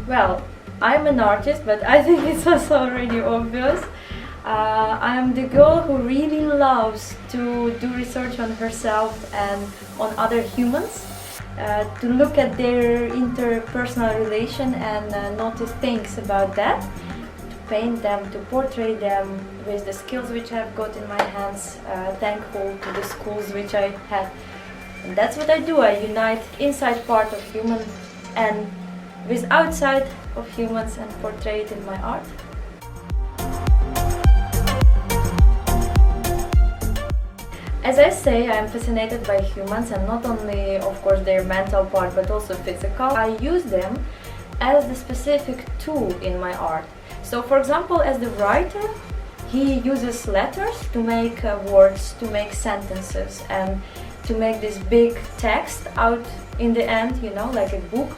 Well, I'm an artist, but I think it's also already obvious. I'm the girl who really loves to do research on herself and on other humans, to look at their interpersonal relation and notice things about that, to paint them, to portray them with the skills which I've got in my hands, thankful to the schools which I had. And that's what I do. I unite inside part of human and with outside of humans and portray it in my art. As I say, I am fascinated by humans, and not only, of course, their mental part, but also physical. I use them as the specific tool in my art. So, for example, as the writer, he uses letters to make words, to make sentences, and to make this big text out in the end, you know, like a book.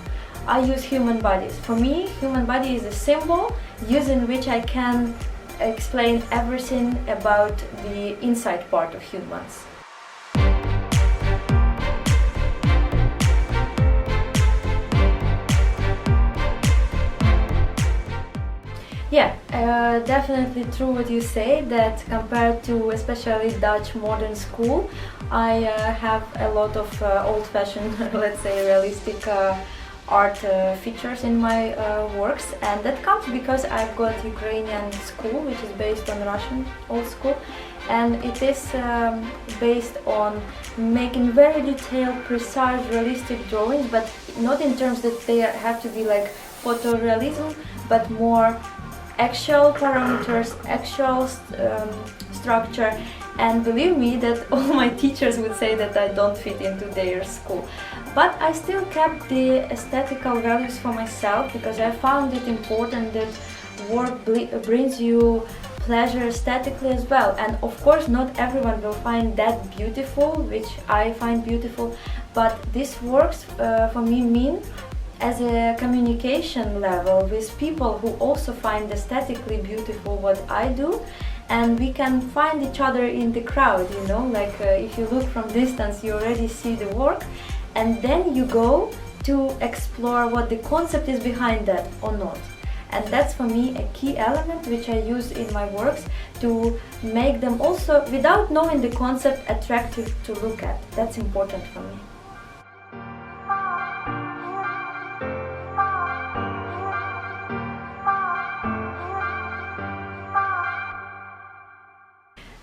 I use human bodies. For me, human body is a symbol using which I can explain everything about the inside part of humans. Yeah, definitely true what you say, that compared to especially Dutch modern school, I have a lot of old-fashioned, let's say, realistic art features in my works, and that comes because I've got Ukrainian school, which is based on Russian old school, and it is based on making very detailed, precise, realistic drawings, but not in terms that they have to be like photorealism, but more actual parameters, actual structure. And believe me that all my teachers would say that I don't fit into their school. But I still kept the aesthetical values for myself, because I found it important that work brings you pleasure aesthetically as well. And of course not everyone will find that beautiful, which I find beautiful, but this works for me mean as a communication level with people who also find aesthetically beautiful what I do. And we can find each other in the crowd, you know, like if you look from distance you already see the work, and then you go to explore what the concept is behind that or not. And that's for me a key element which I use in my works to make them also, without knowing the concept, attractive to look at. That's important for me.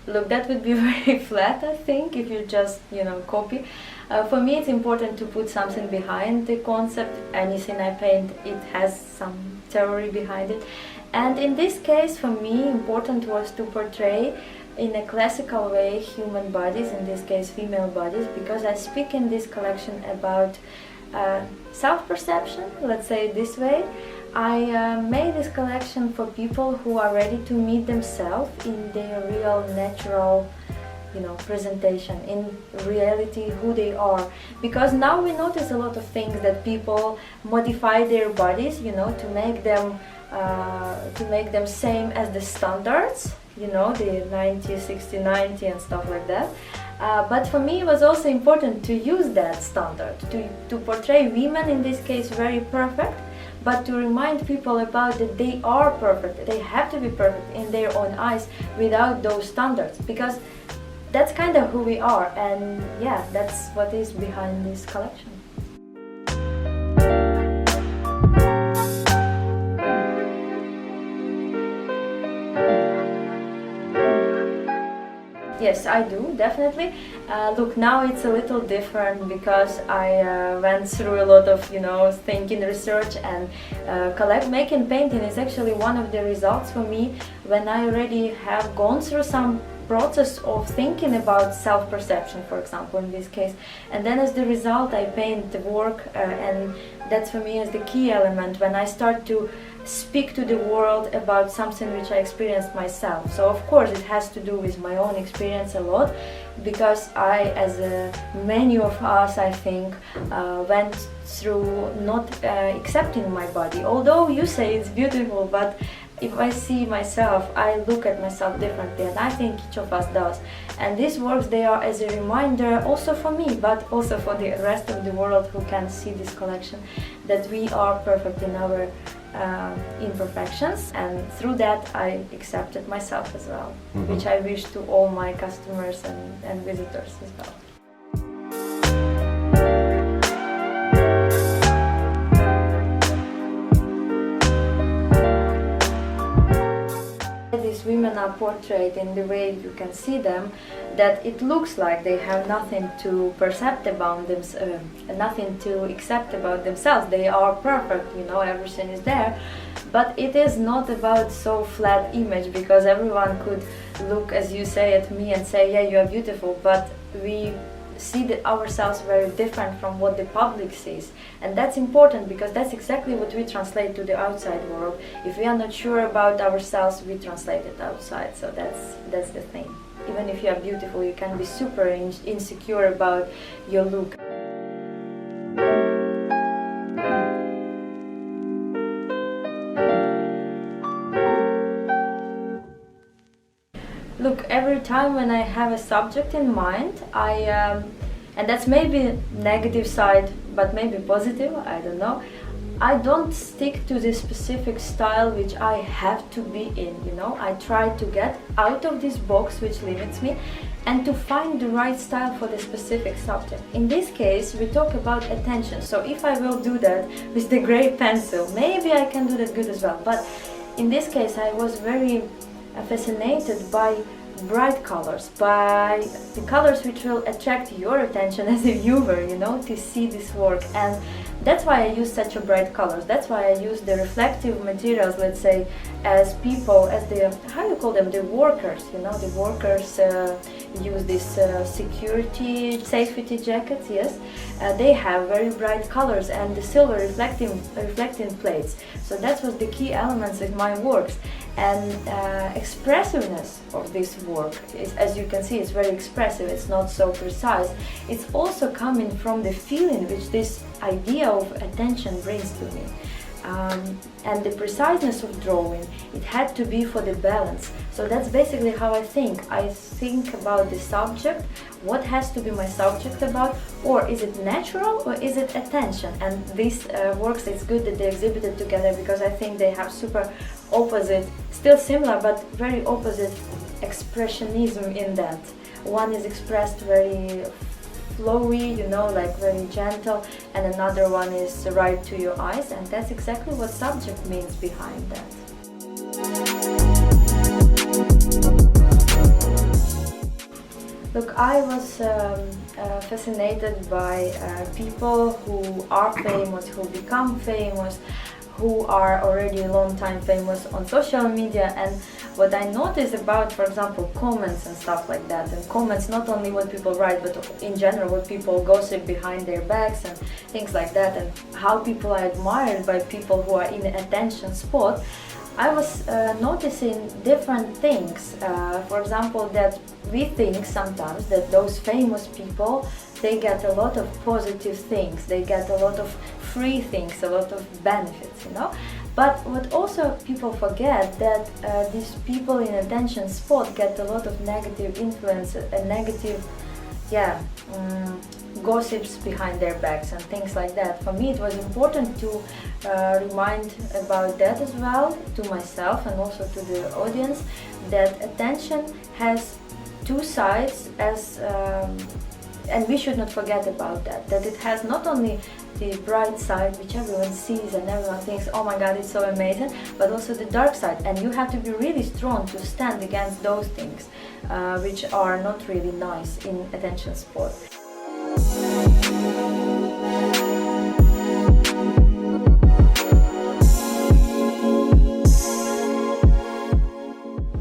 Look, that would be very flat, I think, if you just, you know, copy. For me, it's important to put something behind the concept. Anything I paint, it has some theory behind it. And in this case, for me, important was to portray in a classical way human bodies, in this case female bodies, because I speak in this collection about self-perception, let's say it this way. I made this collection for people who are ready to meet themselves in their real, natural, you know, presentation, in reality who they are. Because now we notice a lot of things that people modify their bodies, you know, to make them same as the standards, you know, the 90, 60, 90 and stuff like that. But for me it was also important to use that standard, to portray women, in this case, very perfect, but to remind people about that they are perfect, they have to be perfect in their own eyes without those standards, because that's kind of who we are, and yeah, that's what is behind this collection. Yes, I do, definitely. Look, now it's a little different because I went through a lot of, you know, thinking, research, and making painting is actually one of the results for me when I already have gone through some process of thinking about self-perception, for example, in this case, and then as the result I paint the work, and that's for me as the key element when I start to speak to the world about something which I experienced myself. So of course it has to do with my own experience a lot, because I, as many of us, I think, went through not accepting my body. Although you say it's beautiful, but if I see myself, I look at myself differently, and I think each of us does. And these works, they are as a reminder also for me, but also for the rest of the world who can see this collection, that we are perfect in our imperfections, and through that I accepted myself as well, which I wish to all my customers and visitors as well. These women are portrayed in the way you can see them, that it looks like they have nothing to percept about themselves, nothing to accept about themselves. They are perfect, you know, everything is there. But it is not about so flat image, because everyone could look, as you say, at me and say, yeah, you are beautiful, but we see that ourselves very different from what the public sees, and that's important because that's exactly what we translate to the outside world. If we are not sure about ourselves, we translate it outside. So that's the thing. Even if you are beautiful, you can be super insecure about your look. Look, every time when I have a subject in mind, and that's maybe negative side, but maybe positive, I don't know. I don't stick to this specific style which I have to be in, you know. I try to get out of this box which limits me and to find the right style for the specific subject. In this case, we talk about attention. So if I will do that with the gray pencil, maybe I can do that good as well. But in this case, I was very fascinated by bright colors, by the colors which will attract your attention as a viewer, you know, to see this work. And that's why I use such a bright colors. That's why I use the reflective materials, let's say, as people, as the, how you call them, the workers, you know, the workers use this security, safety jackets, yes. They have very bright colors and the silver reflecting plates. So that was the key elements in my works. And expressiveness of this work is, as you can see, it's very expressive, it's not so precise. It's also coming from the feeling which this idea of attention brings to me. And the preciseness of drawing, it had to be for the balance. So that's basically how I think. I think about the subject, what has to be my subject about, or is it natural or is it attention? And these works, it's good that they exhibited together because I think they have super opposite, still similar but very opposite expressionism in that. One is expressed very flowy, you know, like very gentle, and another one is right to your eyes, and that's exactly what subject means behind that. Look, I was fascinated by people who are famous, who become famous, who are already a long time famous on social media. And what I noticed about, for example, comments and stuff like that, and comments, not only what people write, but in general what people gossip behind their backs and things like that, and how people are admired by people who are in the attention spot, I was noticing different things. For example, that we think sometimes that those famous people, they get a lot of positive things, they get a lot of free things, a lot of benefits, you know. But what also people forget, that these people in attention spot get a lot of negative influence and negative, gossips behind their backs and things like that. For me, it was important to remind about that as well, to myself and also to the audience, that attention has two sides, as and we should not forget about that it has not only the bright side which everyone sees and everyone thinks, oh my god, it's so amazing, but also the dark side, and you have to be really strong to stand against those things which are not really nice in attention sport.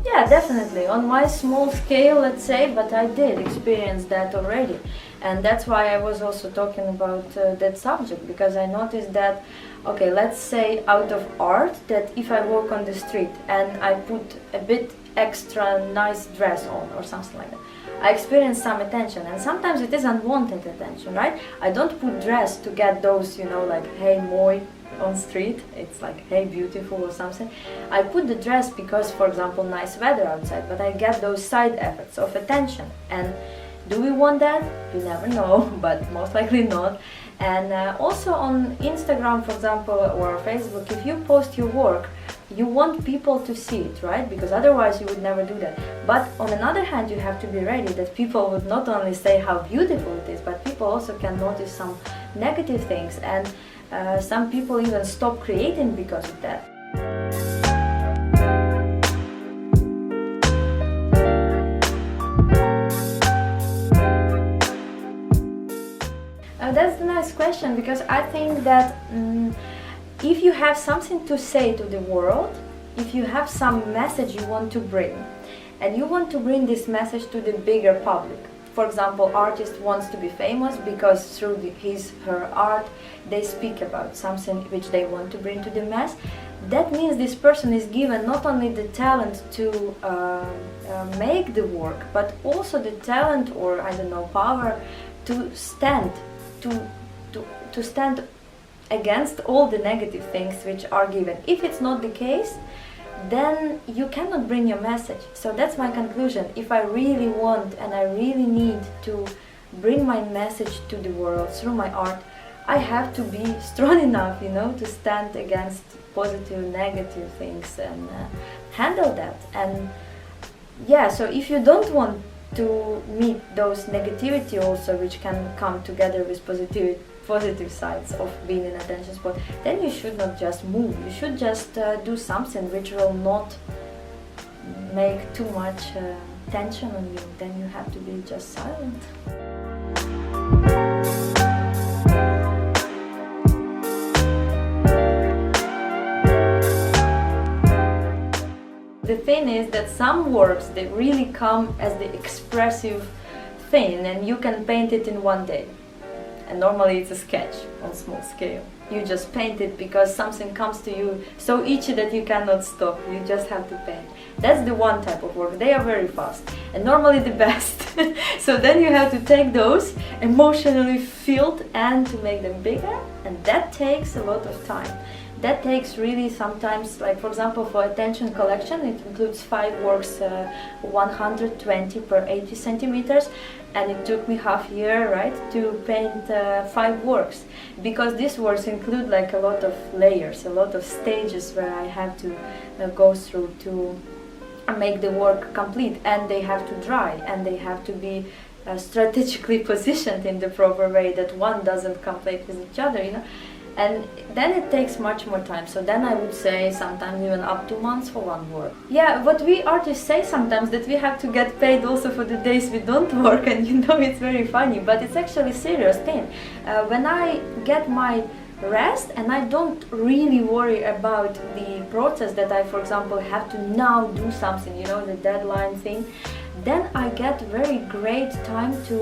Yeah, definitely, on my small scale, let's say, but I did experience that already. And that's why I was also talking about that subject, because I noticed that, okay, let's say out of art, that if I walk on the street and I put a bit extra nice dress on or something like that, I experience some attention, and sometimes it is unwanted attention, right? I don't put dress to get those, you know, like, hey, moi, on street, it's like, hey, beautiful or something. I put the dress because, for example, nice weather outside, but I get those side effects of attention. And do we want that? You never know, but most likely not. And also on Instagram, for example, or Facebook, if you post your work, you want people to see it, right? Because otherwise you would never do that. But on another hand, you have to be ready that people would not only say how beautiful it is, but people also can notice some negative things, and some people even stop creating because of that. That's a nice question, because I think that if you have something to say to the world, if you have some message you want to bring, and you want to bring this message to the bigger public. For example, artist wants to be famous because through her art they speak about something which they want to bring to the mass. That means this person is given not only the talent to make the work, but also the talent, or I don't know, power to stand to stand against all the negative things which are given. If it's not the case, then you cannot bring your message. So that's my conclusion. If I really want and I really need to bring my message to the world through my art, I have to be strong enough, to stand against positive, negative things and handle that. And yeah, so if you don't want to meet those negativity also, which can come together with positive sides of being an attention spot, then you should not just move. You should just do something which will not make too much tension on you. Then you have to be just silent. The thing is that some works, they really come as the expressive thing, and you can paint it in one day. And normally it's a sketch on small scale. You just paint it because something comes to you so itchy that you cannot stop. You just have to paint. That's the one type of work. They are very fast and normally the best. So then you have to take those, emotionally filled, and to make them bigger, and that takes a lot of time. That takes really sometimes, like for example for attention collection, it includes 5 works, 120 per 80 centimeters, and it took me half year, right, to paint 5 works, because these works include like a lot of layers, a lot of stages where I have to go through to make the work complete, and they have to dry, and they have to be strategically positioned in the proper way that one doesn't conflict with each other, And then it takes much more time. So then I would say sometimes even up to months for one work. Yeah, what we artists say sometimes, that we have to get paid also for the days we don't work, and it's very funny, but it's actually a serious thing. When I get my rest and I don't really worry about the process that I, for example, have to now do something, the deadline thing, then I get very great time to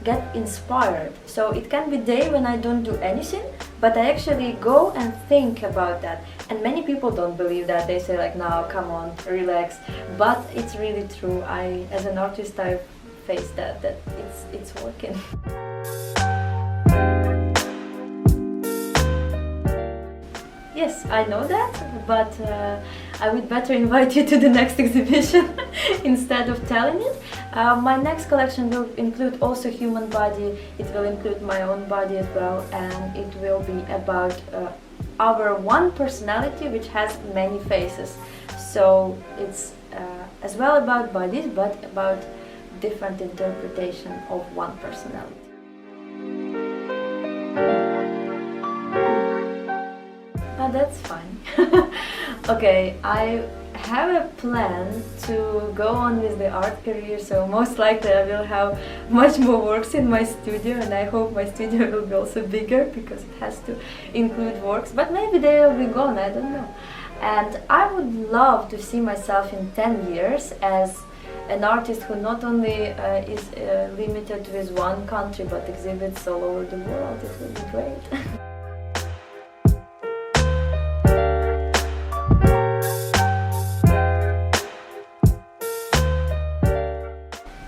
get inspired. So it can be day when I don't do anything, but I actually go and think about that. And many people don't believe that. They say like, no, come on, relax. But it's really true. As an artist, I face that it's working. Yes, I know that, but I would better invite you to the next exhibition instead of telling it. My next collection will include also human body, it will include my own body as well, and it will be about our one personality which has many faces. So it's as well about bodies, but about different interpretation of one personality. Oh, that's fine. Okay, I have a plan to go on with the art career, so most likely I will have much more works in my studio, and I hope my studio will be also bigger because it has to include works, but maybe they will be gone, I don't know. And I would love to see myself in 10 years as an artist who not only is limited with one country but exhibits all over the world. It would be great.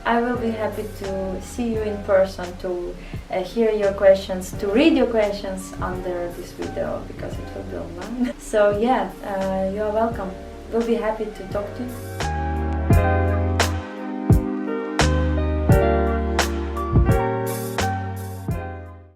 I will be happy to see you in person, to hear your questions, to read your questions under this video, because it will be online. So yeah, you are welcome. We'll be happy to talk to you.